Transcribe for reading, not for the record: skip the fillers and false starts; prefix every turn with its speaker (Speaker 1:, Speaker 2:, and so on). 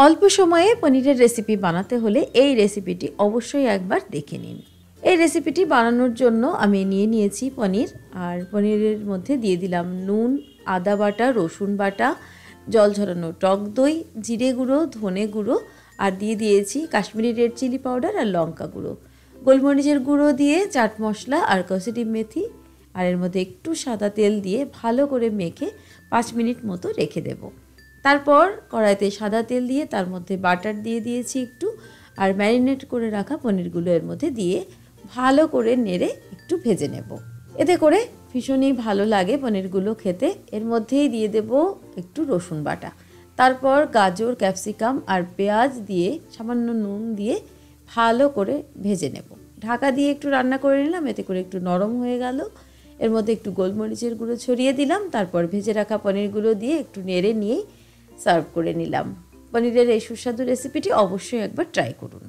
Speaker 1: অল্প সময়ে পনিরের রেসিপি বানাতে হলে এই রেসিপিটি অবশ্যই একবার দেখে নিন। এই রেসিপিটি বানানোর জন্য আমি নিয়েছি পনির, আর পনিরের মধ্যে দিয়ে দিলাম নুন, আদা বাটা, রসুন বাটা, জল ঝরানো টক দই, জিরে গুঁড়ো, ধনে গুঁড়ো, আর দিয়ে দিয়েছি কাশ্মীরি রেড চিলি পাউডার আর লঙ্কা গুঁড়ো, গোলমরিচের গুঁড়ো দিয়ে চাট মশলা আর কসুরি মেথি, আর এর মধ্যে একটু সাদা তেল দিয়ে ভালো করে মেখে 5 মিনিট মতো রেখে দেব। তারপর কড়াইতে সাদা তেল দিয়ে তার মধ্যে বাটার দিয়ে দিয়েছি একটু, আর ম্যারিনেট করে রাখা পনিরগুলো এর মধ্যে দিয়ে ভালো করে নেড়ে একটু ভেজে নেব। এতে করে ভীষণই ভালো লাগে পনিরগুলো খেতে। এর মধ্যেই দিয়ে দেব একটু রসুন বাটা, তারপর গাজর, ক্যাপসিকাম আর পেঁয়াজ দিয়ে সামান্য নুন দিয়ে ভালো করে ভেজে নেব। ঢাকা দিয়ে একটু রান্না করে নিলাম, এতে করে একটু নরম হয়ে গেল। এর মধ্যে একটু গোলমরিচের গুঁড়ো ছড়িয়ে দিলাম, তারপর ভেজে রাখা পনিরগুলো দিয়ে একটু নেড়ে নিয়ে সার্ভ করে নিলাম। পনিরের এই সুস্বাদু রেসিপিটি অবশ্যই একবার ট্রাই করুন।